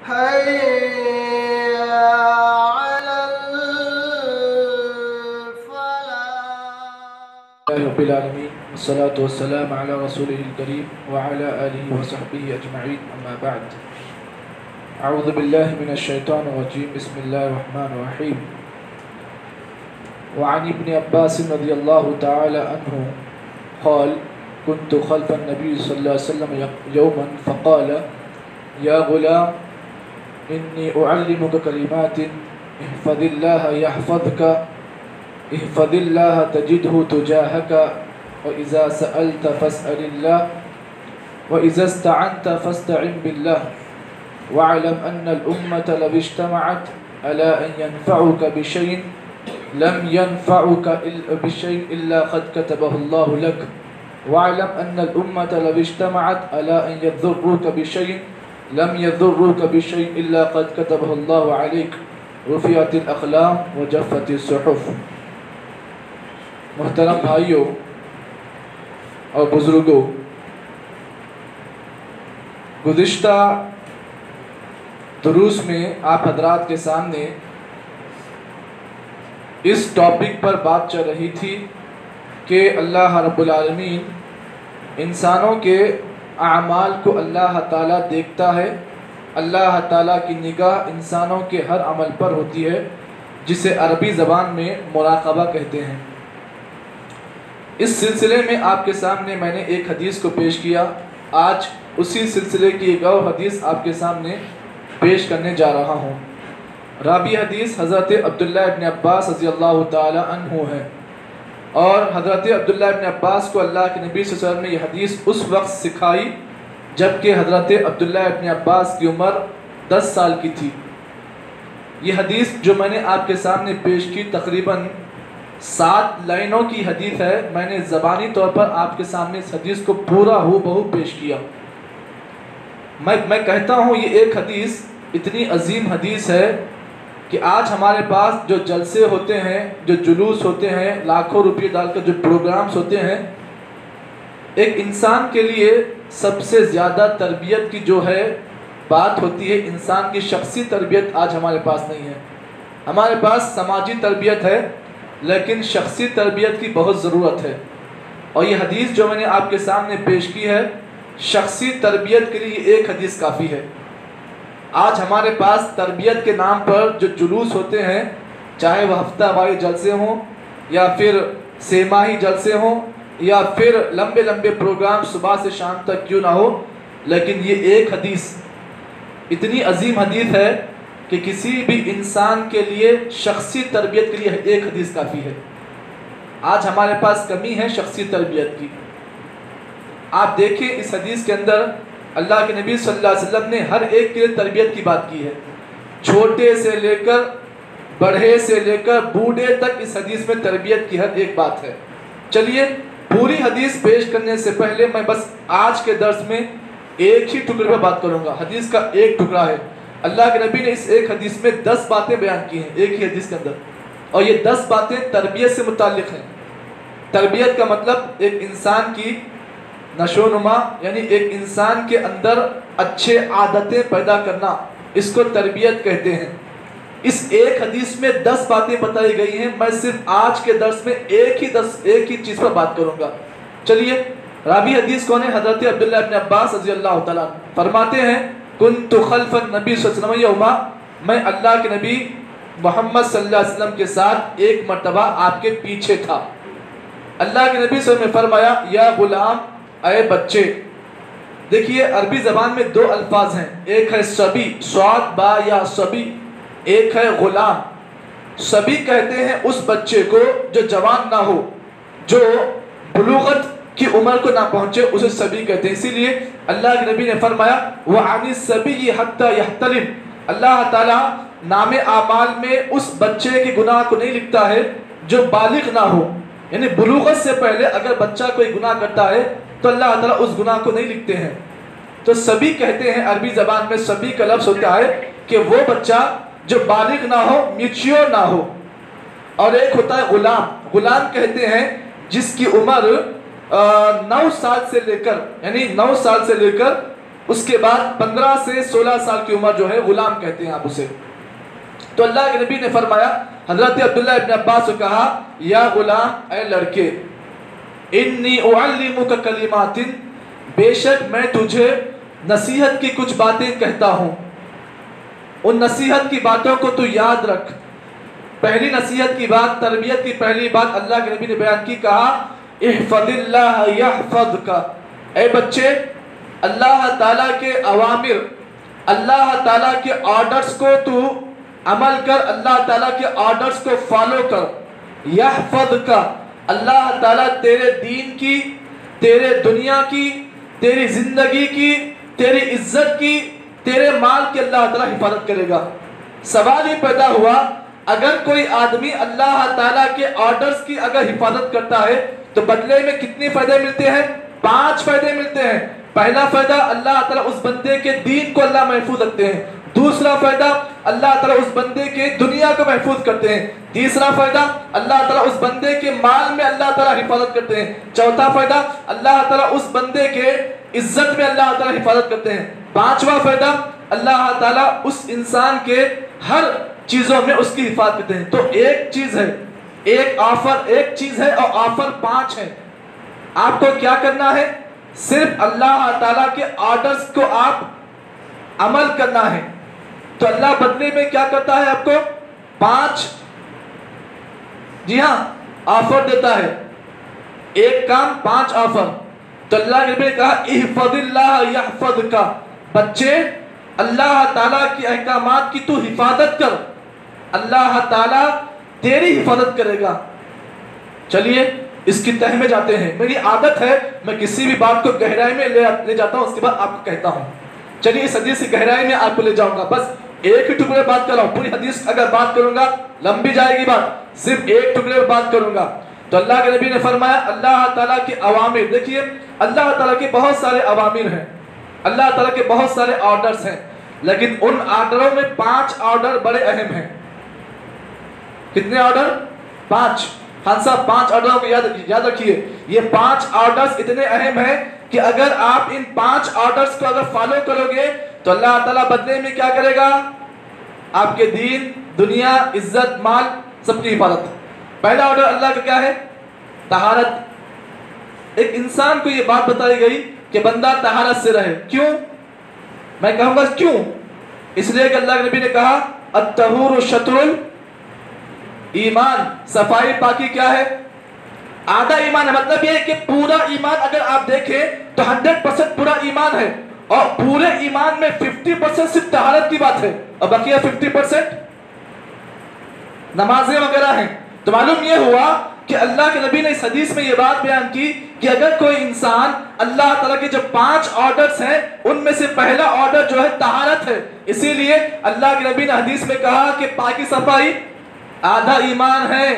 حي على الفلاح. رب العالمين والصلاة والسلام على رسوله الكريم وعلى آله وصحبه أجمعين أما بعد. أعوذ بالله من الشيطان الرجيم. بسم الله الرحمن الرحيم. وعن ابن عباس رضي الله تعالى عنه قال كنت خلف النبي صلى الله عليه وسلم يوما فقال يا غلام إني أعلمك كلمات احفظ الله يحفظك احفظ الله تجده تجاهك وإذا سألت فاسأل الله وإذا استعنت فاستعن بالله واعلم أن الأمة لو اجتمعت على أن ينفعك بشيء لم ينفعك بشيء إلا قد كتبه الله لك واعلم أن الأمة لو اجتمعت على أن يضروك بشيء لم يضروك بشيء إلا قد كتبه الله عليك رفعت الأقلام وجفت الصحف. محترم بھائیوں اور بزرگوں، گزشتہ دروس میں آپ حضرات کے سامنے اس ٹاپک پر بات چل رہی تھی کہ اللہ رب العالمین انسانوں کے اعمال کو اللہ تعالیٰ دیکھتا ہے. اللہ تعالیٰ کی نگاہ انسانوں کے ہر عمل پر ہوتی ہے، جسے عربی زبان میں مراقبہ کہتے ہیں. اس سلسلے میں آپ کے سامنے میں نے ایک حدیث کو پیش کیا. آج اسی سلسلے کی ایک اور حدیث آپ کے سامنے پیش کرنے جا رہا ہوں. راوی حدیث حضرت عبداللہ ابن عباس رضی اللہ تعالی عنہ ہے، اور حضرت عبداللہ ابن عباس کو اللہ کے نبی صلی اللہ علیہ وسلم نے یہ حدیث اس وقت سکھائی جبکہ حضرت عبداللہ ابن عباس کی عمر 10 سال کی تھی. یہ حدیث جو میں نے آپ کے سامنے پیش کی تقریباً 7 لائنوں کی حدیث ہے. میں نے زبانی طور پر آپ کے سامنے اس حدیث کو پورا ہو بہو پیش کیا. میں کہتا ہوں یہ ایک حدیث اتنی عظیم حدیث ہے کہ آج ہمارے پاس جو جلسے ہوتے ہیں، جو جلوس ہوتے ہیں، لاکھوں روپے ڈال کر جو پروگرامز ہوتے ہیں، ایک انسان کے لیے سب سے زیادہ تربیت کی جو ہے بات ہوتی ہے، انسان کی شخصی تربیت آج ہمارے پاس نہیں ہے. ہمارے پاس سماجی تربیت ہے لیکن شخصی تربیت کی بہت ضرورت ہے. اور یہ حدیث جو میں نے آپ کے سامنے پیش کی ہے، شخصی تربیت کے لیے ایک حدیث کافی ہے. آج ہمارے پاس تربیت کے نام پر جو جلوس ہوتے ہیں، چاہے وہ ہفتہ واری جلسے ہوں یا پھر سہ ماہی جلسے ہوں یا پھر لمبے لمبے پروگرام صبح سے شام تک کیوں نہ ہو، لیکن یہ ایک حدیث اتنی عظیم حدیث ہے کہ کسی بھی انسان کے لیے شخصی تربیت کے لیے ایک حدیث کافی ہے. آج ہمارے پاس کمی ہے شخصی تربیت کی. آپ دیکھیں اس حدیث کے اندر اللہ کے نبی صلی اللہ علیہ وسلم نے ہر ایک کے لیے تربیت کی بات کی ہے. چھوٹے سے لے کر بڑھے سے لے کر بوڑھے تک اس حدیث میں تربیت کی ہر ایک بات ہے. چلیے پوری حدیث پیش کرنے سے پہلے میں بس آج کے درس میں ایک ہی ٹکڑے پہ بات کروں گا. حدیث کا ایک ٹکڑا ہے. اللہ کے نبی نے اس ایک حدیث میں 10 باتیں بیان کی ہیں ایک ہی حدیث کے اندر، اور یہ 10 باتیں تربیت سے متعلق ہیں. تربیت کا مطلب ایک انسان کی نشو و نما، یعنی ایک انسان کے اندر اچھے عادتیں پیدا کرنا، اس کو تربیت کہتے ہیں. اس ایک حدیث میں 10 باتیں بتائی گئی ہیں. میں صرف آج کے درس میں ایک ہی چیز پر بات کروں گا. چلیے راوی حدیث کون ہے؟ حضرت عبداللہ ابن عباس رضی اللہ تعالیٰ فرماتے ہیں کنت خلف النبی صلی اللہ علیہ وسلم یوما، میں اللہ کے نبی محمد صلی اللہ علیہ وسلم کے ساتھ ایک مرتبہ آپ کے پیچھے تھا. اللہ کے نبی صلی اللہ علیہ وسلم نے فرمایا یا غلام، اے بچے. دیکھیے عربی زبان میں 2 الفاظ ہیں، ایک ہے صبی صاد با یا صبی، ایک ہے غلام. صبی کہتے ہیں اس بچے کو جو جوان نہ ہو، جو بلوغت کی عمر کو نہ پہنچے، اسے صبی کہتے ہیں. اسی لیے اللہ کے نبی نے فرمایا وَعَنِ الصَّبِيِّ حَتَّى يَحْتَلِمْ، اللہ تعالیٰ نام اعمال میں اس بچے کے گناہ کو نہیں لکھتا ہے جو بالغ نہ ہو. یعنی بلوغت سے پہلے اگر بچہ کوئی گناہ کرتا ہے تو اللہ تعالیٰ اس گناہ کو نہیں لکھتے ہیں. تو صبی کہتے ہیں عربی زبان میں صبی کا لفظ ہوتا ہے کہ وہ بچہ جو بالغ نہ ہو، میچیور نہ ہو. اور ایک ہوتا ہے غلام. غلام کہتے ہیں جس کی عمر 9 سال سے لے کر، یعنی 9 سال سے لے کر اس کے بعد 15 سے 16 سال کی عمر جو ہے غلام کہتے ہیں آپ اسے. تو اللہ کے نبی نے فرمایا, حضرت عبداللہ ابن عباس کو کہا, یا غلام, اے لڑکے, انی اعلمک کلمات, بے شک میں تجھے نصیحت کی کچھ باتیں کہتا ہوں, ان نصیحت کی باتوں کو تو یاد رکھ. پہلی نصیحت کی بات, تربیت کی پہلی بات اللہ کے نبی نے بیان کی, کہا احفظ اللہ یحفظک, اے بچے اللہ تعالیٰ کے اوامر, اللہ تعالیٰ کے آرڈرز کو تو عمل کر, اللہ تعالیٰ کے آرڈرز کو فالو کر. یحفظک, اللہ تعالیٰ تیرے دین کی, تیرے دنیا کی, تیری زندگی کی, تیری عزت کی, تیرے مال کی اللہ تعالیٰ حفاظت کرے گا. سوال ہی پیدا ہوا, اگر کوئی آدمی اللہ تعالیٰ کے آرڈرز کی اگر حفاظت کرتا ہے تو بدلے میں کتنے فائدے ملتے ہیں؟ 5 فائدے ملتے ہیں. پہلا فائدہ, اللہ تعالیٰ اس بندے کے دین کو اللہ محفوظ رکھتے ہیں. دوسرا فائدہ, اللہ تعالیٰ اس بندے کے دنیا کو محفوظ کرتے ہیں. تیسرا فائدہ, اللہ تعالیٰ اس بندے کے مال میں اللہ تعالیٰ حفاظت کرتے ہیں. چوتھا فائدہ, اللہ تعالیٰ اس بندے کے عزت میں اللہ تعالیٰ حفاظت کرتے ہیں. پانچواں فائدہ, اللہ تعالیٰ اس انسان کے ہر چیزوں میں اس کی حفاظت کرتے ہیں. تو ایک چیز ہے, ایک آفر, ایک چیز ہے اور آفر 5 ہے. آپ کو کیا کرنا ہے؟ صرف اللہ تعالیٰ کے آرڈرز کو آپ عمل کرنا ہے. تو اللہ بدلے میں کیا کرتا ہے آپ کو؟ 5, جی ہاں, آفر دیتا ہے. ایک کام 5 آفر. تو اللہ کے نبی نے کہا احفظ اللہ یحفظک, بچے اللہ تعالیٰ کی احکامات کی تو حفاظت کر, اللہ تعالیٰ تیری حفاظت کرے گا. چلیے اس کی تہ میں جاتے ہیں. میری عادت ہے میں کسی بھی بات کو گہرائی میں لے جاتا ہوں, اس کے بعد آپ کو کہتا ہوں. چلیے اس حدیث کی گہرائی میں آپ کو لے جاؤں گا. بس ایک ہی ٹکڑے بات کر رہا ہوں, پوری حدیث اگر بات کروں گا لمبی جائے گی بات, صرف ایک ٹکڑے میں بات کروں گا. تو اللہ کے نبی نے فرمایا اللہ تعالیٰ کے اوامر, دیکھیے اللہ تعالیٰ کے بہت سارے اوامر ہیں, اللہ تعالیٰ کے بہت سارے آرڈرز ہیں, لیکن ان آرڈروں میں 5 آرڈر بڑے اہم ہیں. کتنے آرڈر؟ 5. خان صاحب 5 آرڈروں کو یاد رکھیے. یہ 5 آرڈرز اتنے اہم ہیں کہ اگر آپ ان 5 آرڈرز کو اگر فالو کرو گے تو اللہ تعالیٰ بدلے میں کیا کرے گا؟ آپ کے دین, دنیا, عزت, مال سب کی حفاظت. پہلا آرڈر اللہ کا کیا ہے؟ طہارت. ایک انسان کو یہ بات بتائی گئی کہ بندہ طہارت سے رہے. کیوں؟ میں کہوں گا کیوں. اس لیے کہ اللہ کے نبی نے کہا الطہور شطر ایمان, صفائی پاکی کیا ہے؟ آدھا ایمان ہے. مطلب یہ ہے کہ پورا ایمان اگر آپ دیکھیں تو 100% پورا ایمان ہے, اور پورے ایمان میں 50% صرف طہارت کی بات ہے, اور بقیہ 50% نمازیں وغیرہ ہیں. تو معلوم یہ ہوا کہ اللہ کے نبی نے اس حدیث میں یہ بات بیان کی کہ اگر کوئی انسان اللہ تعالیٰ کے جو 5 آرڈرز ہیں ان میں سے پہلا آرڈر جو ہے طہارت ہے. اسی لیے اللہ کے نبی نے حدیث میں کہا کہ پاکی صفائی آدھا ایمان ہے.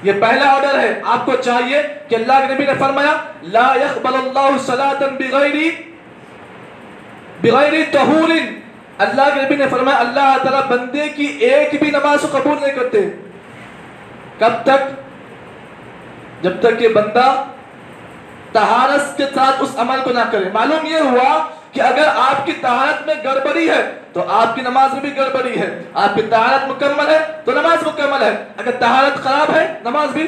یہ پہلا آرڈر ہے. آپ کو چاہیے کہ اللہ کے نبی نے فرمایا لا يقبل اللہ صلاة بغیر طہور. اللہ کے نبی نے فرمایا اللہ تعالیٰ بندے کی ایک بھی نماز کو قبول نہیں کرتے. کب تک؟ جب تک کہ بندہ طہارت کے ساتھ اس عمل کو نہ کرے. معلوم یہ ہوا کہ اگر آپ کی طہارت میں گڑبڑی ہے تو آپ کی نماز میں بھی گڑبڑی ہے. آپ کی طہارت مکمل ہے تو نماز مکمل ہے, اگر طہارت خراب ہے نماز بھی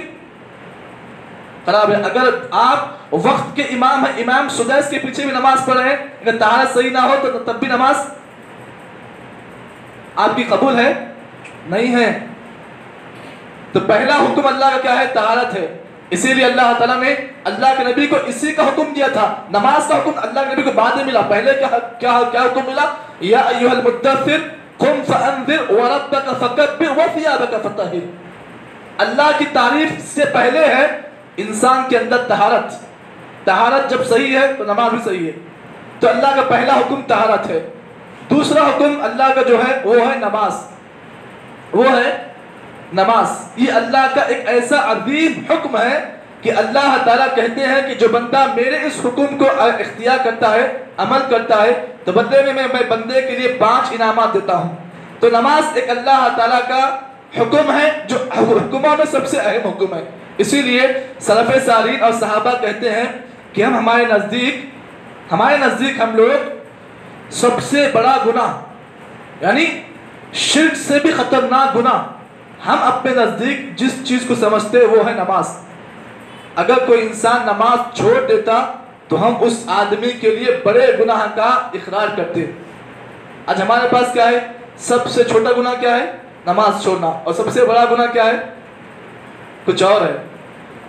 خراب ہے. اگر آپ وقت کے امام ہیں, امام سدیس کے پیچھے بھی نماز پڑھ رہے ہیں, اگر طہارت صحیح نہ ہو تو تب بھی نماز آپ کی قبول ہے نہیں ہے. تو پہلا حکم اللہ کا کیا ہے؟ طہارت ہے. اسی لیے اللہ تعالیٰ نے اللہ کے نبی کو اسی کا حکم دیا تھا. نماز کا حکم اللہ کے نبی کو بعد میں ملا, پہلے کیا حکم ملا؟ یا ایھا المدثر قم فانذر وربک فکبر وثیابک فطہر. اللہ کی تعریف سے پہلے ہے انسان کے اندر طہارت. طہارت جب صحیح ہے تو نماز بھی صحیح ہے. تو اللہ کا پہلا حکم طہارت ہے. دوسرا حکم اللہ کا جو ہے وہ ہے نماز. وہ ہے نماز. یہ اللہ کا ایک ایسا عظیم حکم ہے کہ اللہ تعالیٰ کہتے ہیں کہ جو بندہ میرے اس حکم کو اختیار کرتا ہے, عمل کرتا ہے, تو بدلے میں بندے کے لیے 5 انعامات دیتا ہوں. تو نماز ایک اللہ تعالیٰ کا حکم ہے جو حکموں میں سب سے اہم حکم ہے. اسی لیے سلف صالحین اور صحابہ کہتے ہیں کہ ہمارے نزدیک ہمارے نزدیک ہم لوگ سب سے بڑا گناہ یعنی شرک سے بھی خطرناک گناہ ہم اپنے نزدیک جس چیز کو سمجھتے ہیں وہ ہے نماز. اگر کوئی انسان نماز چھوڑ دیتا تو ہم اس آدمی کے لیے بڑے گناہ کا اقرار کرتے. آج ہمارے پاس کیا ہے؟ سب سے چھوٹا گناہ کیا ہے؟ نماز چھوڑنا. اور سب سے بڑا گناہ کیا ہے؟ کچھ اور ہے.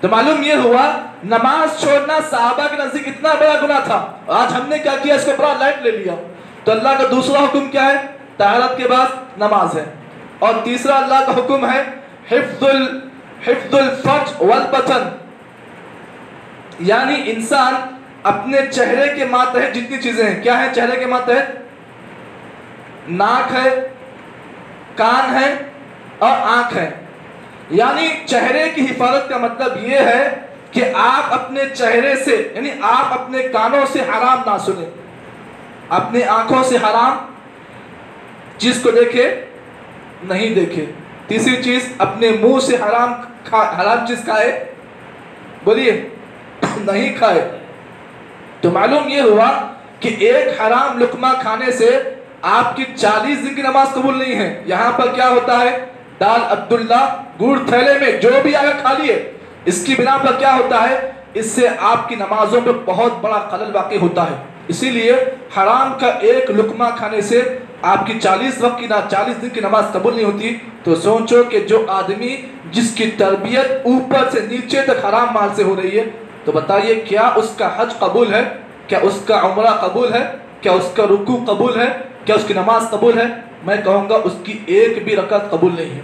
تو معلوم یہ ہوا نماز چھوڑنا صحابہ کے نزدیک اتنا بڑا گناہ تھا. آج ہم نے کیا کیا؟ اس کو بڑا لائٹ لے لیا. تو اللہ کا دوسرا حکم کیا ہے؟ طہارت کے بعد نماز ہے. اور تیسرا اللہ کا حکم ہے حفظ الفرج والبطن، یعنی انسان اپنے چہرے کے ماتحت جتنی چیزیں ہیں، کیا ہیں چہرے کے ماتحت؟ ناک ہے، کان ہے اور آنکھ ہے. یعنی چہرے کی حفاظت کا مطلب یہ ہے کہ آپ اپنے چہرے سے یعنی آپ اپنے کانوں سے حرام نہ سنیں، اپنے آنکھوں سے حرام چیز کو دیکھے نہیں دیکھے. تیسری چیز اپنے منہ سے حرام چیز کھائے، بولیے نہیں کھائے. تو معلوم یہ ہوا کہ ایک حرام لقمہ کھانے سے آپ کی 40 دن کی نماز قبول نہیں ہے. یہاں پر کیا ہوتا ہے؟ دال عبداللہ گڑ تھیلے میں جو بھی آگے کھا لیے، اس کی بنا پر کیا ہوتا ہے؟ اس سے آپ کی نمازوں میں بہت بڑا خلل واقع ہوتا ہے. اسی لیے حرام کا ایک لقمہ کھانے سے آپ کی 40 دن کی نماز قبول نہیں ہوتی. تو سوچو کہ جو آدمی جس کی تربیت اوپر سے نیچے تک حرام مال سے ہو رہی ہے، تو بتائیے کیا اس کا حج قبول ہے؟ کیا اس کا عمرہ قبول ہے؟ کیا اس کا رکوع قبول ہے؟ کیا اس کی نماز قبول ہے؟ میں کہوں گا اس کی ایک بھی رکعت قبول نہیں ہے.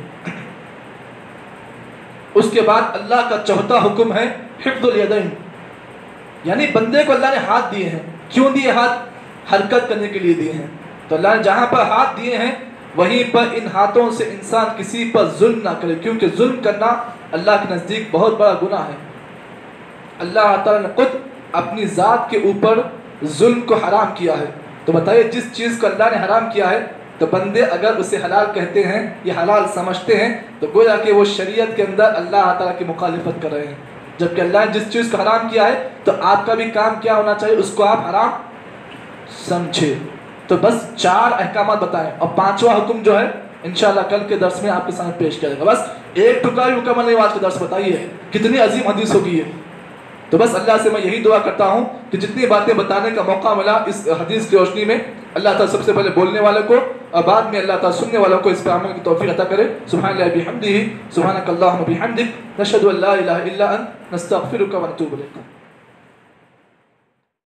اس کے بعد اللہ کا چوتھا حکم ہے حفظ الیدین، یعنی بندے کو اللہ نے ہاتھ دیے ہیں. کیوں دیے ہاتھ؟ حرکت کرنے کے لیے دیے ہیں. تو اللہ نے جہاں پر ہاتھ دیے ہیں وہیں پر ان ہاتھوں سے انسان کسی پر ظلم نہ کرے، کیونکہ ظلم کرنا اللہ کے نزدیک بہت بڑا گناہ ہے. اللہ تعالیٰ نے خود اپنی ذات کے اوپر ظلم کو حرام کیا ہے. تو بتائیے جس چیز کو اللہ نے حرام کیا ہے تو بندے اگر اسے حلال کہتے ہیں یا حلال سمجھتے ہیں تو گویا کہ وہ شریعت کے اندر اللہ تعالیٰ کی مخالفت کر رہے ہیں. جبکہ اللہ نے جس چیز کو حرام کیا ہے تو آپ کا بھی کام کیا ہونا چاہیے؟ اس کو آپ حرام سمجھے. تو بس 4 احکامات بتائیں، اور 5واں حکم جو ہے انشاءاللہ کل کے درس میں آپ کے سامنے پیش کیا جائے گا. بس ایک ٹکڑا بھی مکمل نہیں. آج کا درس بتائیے کتنی عظیم حدیث ہوگی ہے. تو بس اللہ سے میں یہی دعا کرتا ہوں کہ جتنی باتیں بتانے کا موقع ملا اس حدیث کی روشنی میں، اللہ تعالیٰ سب سے پہلے بولنے والوں کو اور بعد میں اللہ تعالیٰ سننے والوں کو اس پہ عمل کی توفیق عطا کرے. سبحان اللہ بحمدہ، سبحانک اللہم بحمدک، نشہد ان لا الہ الا انت، نستغفرک ونتوب الیک.